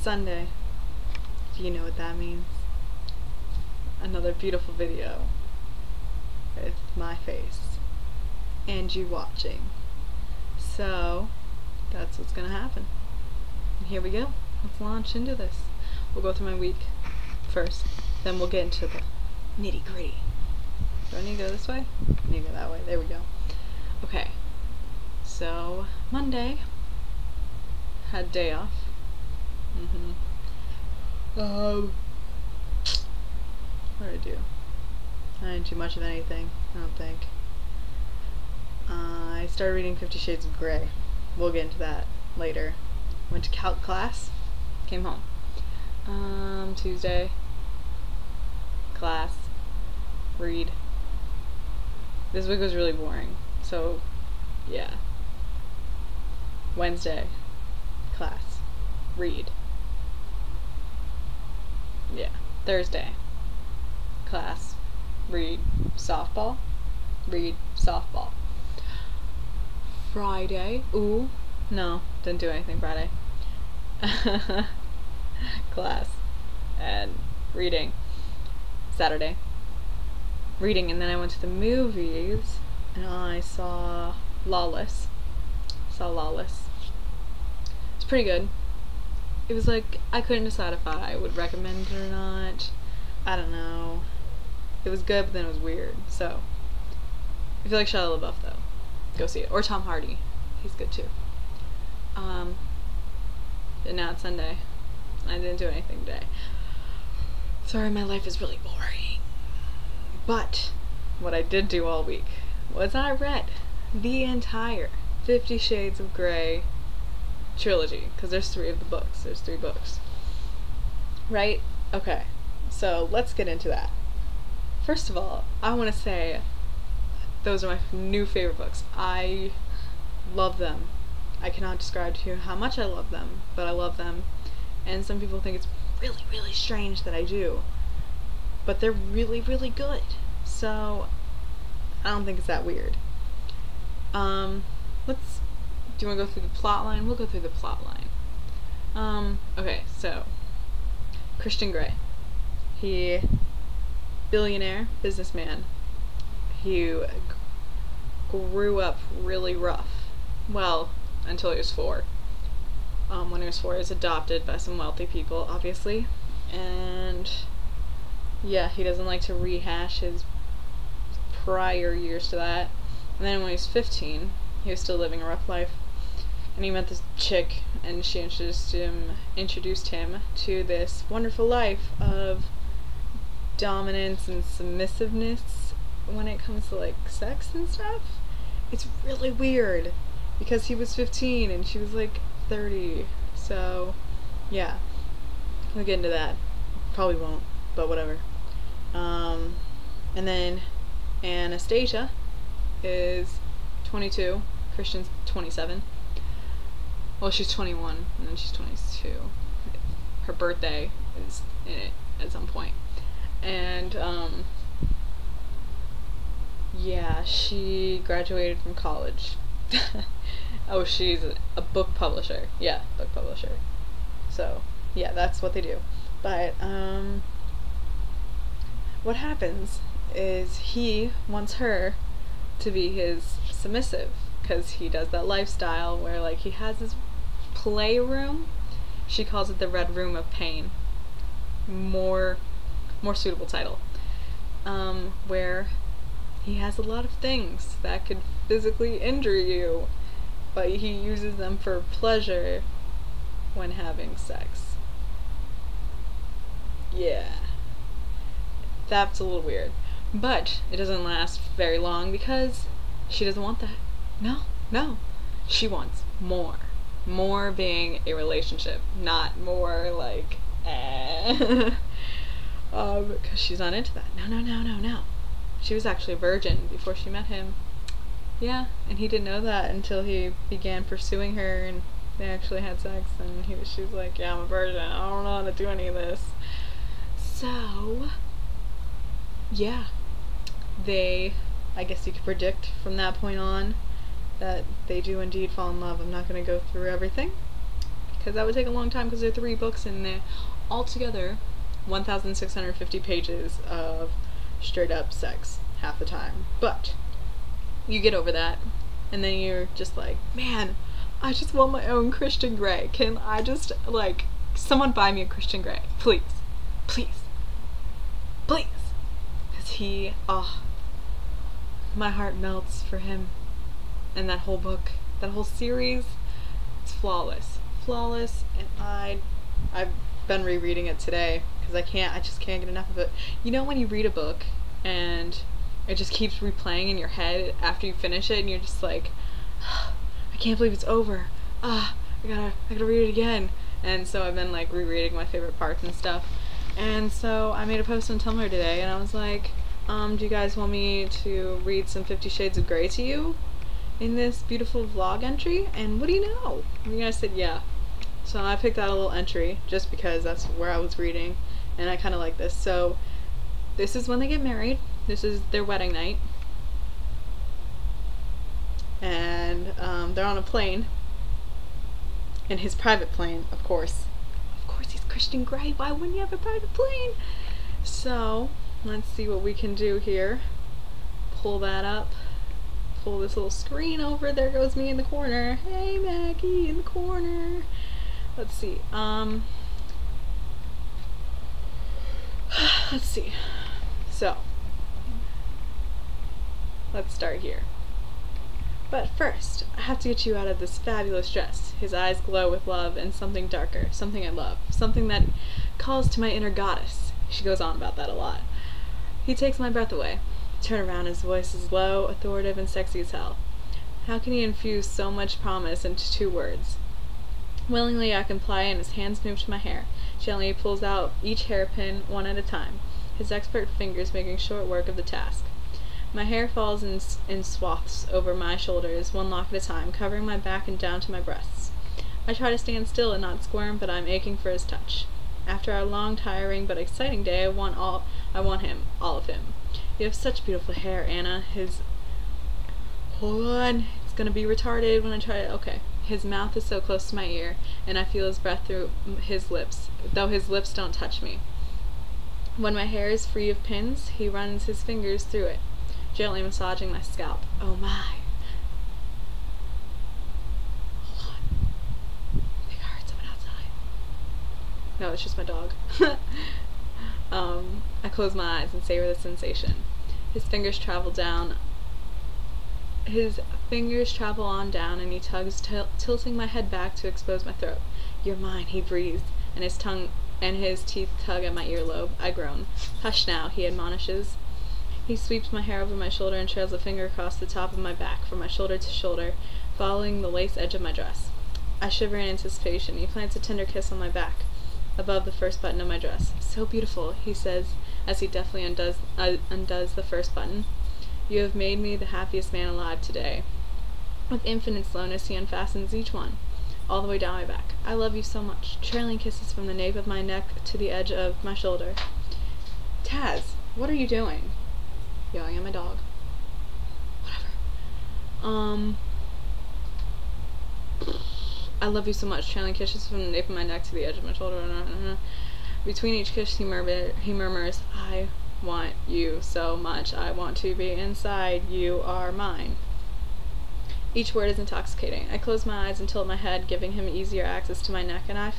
Sunday. Do you know what that means? Another beautiful video with my face and you watching. So that's what's gonna happen. And here we go. Let's launch into this. We'll go through my week first, then we'll get into the nitty gritty. Do I need to go this way? I need to go that way. There we go. Okay. So had day off. What did I do? I didn't do much of anything, I don't think. I started reading 50 Shades of Grey. We'll get into that later. Went to calc class, came home. Tuesday, class, read. This week was really boring, so yeah. Wednesday, class, read. Yeah. Thursday, class, read, softball, read, softball. Friday, no, didn't do anything Friday. Class and reading. Saturday, reading, and then I went to the movies and I saw Lawless. It's pretty good. It was like, I couldn't decide if I would recommend it or not. I don't know. It was good, but then it was weird. So, if you like Shia LaBeouf, though, go see it. Or Tom Hardy. He's good, too. And now it's Sunday. I didn't do anything today. Sorry, my life is really boring. But, what I did do all week was I read the entire 50 Shades of Grey trilogy, because there's 3 of the books. There's 3 books. Right? Okay. So, let's get into that. First of all, I want to say those are my new favorite books. I love them. I cannot describe to you how much I love them, but I love them. And some people think it's really, really strange that I do. But they're really, really good. So, I don't think it's that weird. Do you want to go through the plot line? We'll go through the plot line. Okay, so, Christian Grey. He, billionaire, businessman. He grew up really rough. Well, until he was 4. When he was 4, he was adopted by some wealthy people, obviously. And yeah, he doesn't like to rehash his prior years to that. And then when he was 15, he was still living a rough life. And he met this chick, and she introduced him to this wonderful life of dominance and submissiveness when it comes to like sex and stuff. It's really weird because he was 15 and she was like 30. So yeah, we'll get into that. Probably won't, but whatever. And then Anastasia is 22. Christian's 27. Well, she's 21 and then she's 22. Her birthday is in it at some point. And yeah, she graduated from college. Oh, she's a book publisher. Yeah, book publisher. So, yeah, that's what they do. But, what happens is he wants her to be his submissive, because he does that lifestyle where, like, he has his playroom. She calls it the Red Room of Pain. More suitable title. Where he has a lot of things that could physically injure you, but he uses them for pleasure when having sex. Yeah. That's a little weird. But it doesn't last very long because she doesn't want that. No. She wants more. More being a relationship, not more like, because she's not into that. No. She was actually a virgin before she met him. Yeah, and he didn't know that until he began pursuing her and they actually had sex, and she was like, yeah, I'm a virgin, I don't know how to do any of this. So, yeah, I guess you could predict from that point on that they do indeed fall in love. I'm not going to go through everything because that would take a long time because there are 3 books in there. Altogether, 1,650 pages of straight up sex half the time. But you get over that, and then you're just like, man, I just want my own Christian Grey. Can I just, like, someone buy me a Christian Grey? Please. Please. Please. Because he, my heart melts for him. And that whole book, that whole series, it's flawless. Flawless, and I've been rereading it today because I just can't get enough of it. You know when you read a book and it just keeps replaying in your head after you finish it and you're just like, I can't believe it's over. I gotta read it again. And so I've been like rereading my favorite parts and stuff. And so I made a post on Tumblr today and I was like, do you guys want me to read some 50 Shades of Grey to you in this beautiful vlog entry? And what do you know? And you guys said yeah. So I picked out a little entry just because that's where I was reading and I kind of like this. So this is when they get married. This is their wedding night. And they're on a plane. In his private plane, of course. Of course he's Christian Grey. Why wouldn't you have a private plane? So let's see what we can do here. Pull that up. Pull this little screen over. There goes me in the corner. Hey Maggie in the corner. Let's see. Let's see. So let's start here. But first, I have to get you out of this fabulous dress. His eyes glow with love and something darker, something I love, something that calls to my inner goddess. She goes on about that a lot. He takes my breath away. Turn around, his voice is low, authoritative, and sexy as hell. How can he infuse so much promise into 2 words? Willingly I comply and his hands move to my hair. Gently he pulls out each hairpin one at a time, his expert fingers making short work of the task. My hair falls in swaths over my shoulders, one lock at a time, covering my back and down to my breasts. I try to stand still and not squirm, but I'm aching for his touch. After our long, tiring, but exciting day, I want him, all of him. You have such beautiful hair, Anna. Hold on, it's gonna be retarded when I try to, okay. His mouth is so close to my ear, and I feel his breath through his lips, though his lips don't touch me. When my hair is free of pins, he runs his fingers through it, gently massaging my scalp. Oh my. Hold on. I think I heard someone outside. No, it's just my dog. I close my eyes and savor the sensation. His fingers travel on down and he tugs, tilting my head back to expose my throat. You're mine, he breathes, and his tongue and his teeth tug at my earlobe. I groan. Hush now, he admonishes. He sweeps my hair over my shoulder and trails a finger across the top of my back, from my shoulder to shoulder, following the lace edge of my dress. I shiver in anticipation. He plants a tender kiss on my back, above the first button of my dress. So beautiful, he says, as he deftly undoes the first button. You have made me the happiest man alive today. With infinite slowness, he unfastens each one, all the way down my back. I love you so much. Trailing kisses from the nape of my neck to the edge of my shoulder. Taz, what are you doing? Yelling at my dog. Whatever. I love you so much. Trailing kisses from the nape of my neck to the edge of my shoulder. Between each kiss, he murmurs, I want you so much. I want to be inside. You are mine. Each word is intoxicating. I close my eyes and tilt my head, giving him easier access to my neck, and I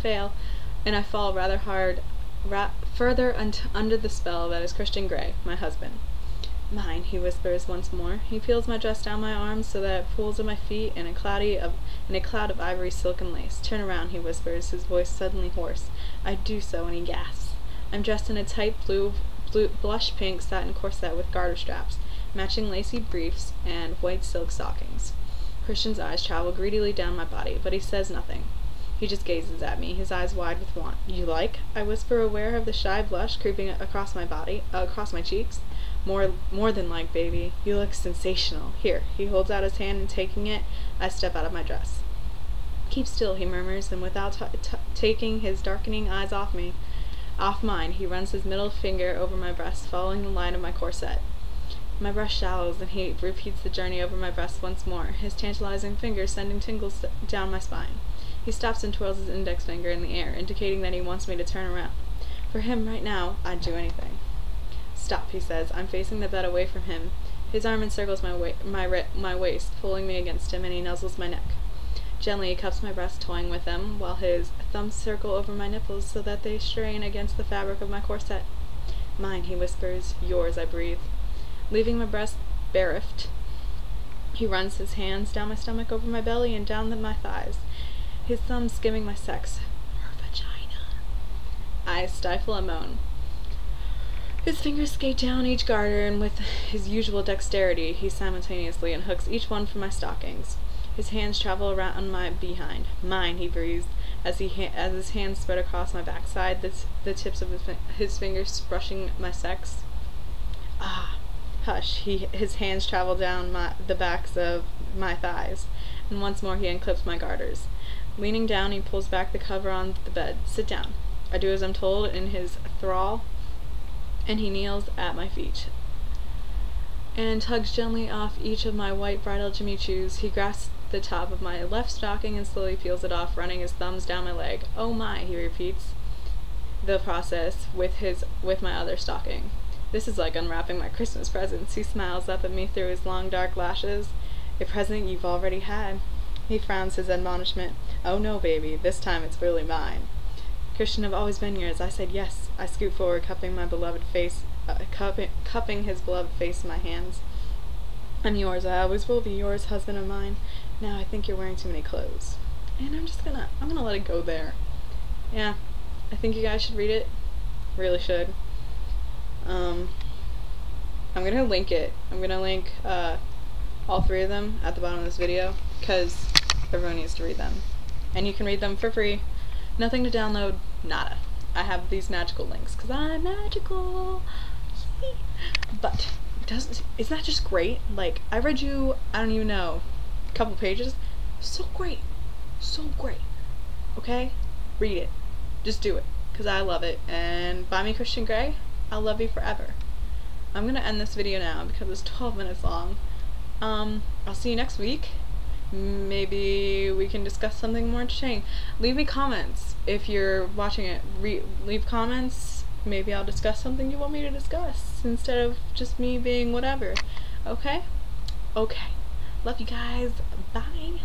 fall rather hard, further under the spell that is Christian Grey, my husband. Mine, he whispers once more. He peels my dress down my arms so that it pools at my feet in a cloud of ivory, silk, and lace. Turn around, he whispers, his voice suddenly hoarse. I do so, and he gasps. I'm dressed in a tight blue blush pink satin corset with garter straps, matching lacy briefs, and white silk stockings. Christian's eyes travel greedily down my body, but he says nothing. He just gazes at me, his eyes wide with want. You like? I whisper, aware of the shy blush creeping across my cheeks. More than like, baby. You look sensational. Here. He holds out his hand, and taking it, I step out of my dress. Keep still, he murmurs, and without taking his darkening eyes off mine, he runs his middle finger over my breast, following the line of my corset. My breast shallows, and he repeats the journey over my breast once more, his tantalizing fingers sending tingles down my spine. He stops and twirls his index finger in the air, indicating that he wants me to turn around. For him, right now, I'd do anything. Stop, he says. I'm facing the bed away from him. His arm encircles my waist, pulling me against him, and he nuzzles my neck. Gently, he cups my breasts, toying with them, while his thumbs circle over my nipples so that they strain against the fabric of my corset. Mine, he whispers. Yours, I breathe. Leaving my breast bereft, he runs his hands down my stomach, over my belly, and down my thighs, his thumbs skimming my sex. Her vagina. I stifle a moan. His fingers skate down each garter, and with his usual dexterity, he simultaneously unhooks each one from my stockings. His hands travel around my behind. Mine, he breathes, as his hands spread across my backside, the tips of his fingers brushing my sex. Ah, hush. His hands travel down the backs of my thighs, and once more he unclips my garters. Leaning down, he pulls back the cover on the bed. Sit down. I do as I'm told in his thrall, and he kneels at my feet and tugs gently off each of my white bridal Jimmy Choos. He grasps the top of my left stocking and slowly peels it off, running his thumbs down my leg. Oh my, he repeats the process with my other stocking. This is like unwrapping my Christmas presents. He smiles up at me through his long dark lashes. A present you've already had. He frowns his admonishment. Oh no, baby, this time it's really mine. Christian, I've always been yours. I said yes. I scoot forward, cupping his beloved face in my hands. I'm yours. I always will be yours, husband of mine. Now I think you're wearing too many clothes. And I'm gonna let it go there. Yeah, I think you guys should read it. Really should. I'm gonna link it. I'm gonna link all three of them at the bottom of this video, because everyone needs to read them. And you can read them for free. Nothing to download, nada. I have these magical links, because I'm magical. Yay. But, isn't that just great? Like, I read you, I don't even know, a couple pages. So great. So great. Okay? Read it. Just do it, because I love it. And buy me Christian Grey. I'll love you forever. I'm going to end this video now, because it's 12 minutes long. I'll see you next week. Maybe we can discuss something more interesting. Leave me comments if you're watching it. Leave comments. Maybe I'll discuss something you want me to discuss instead of just me being whatever. Okay? Okay. Love you guys. Bye.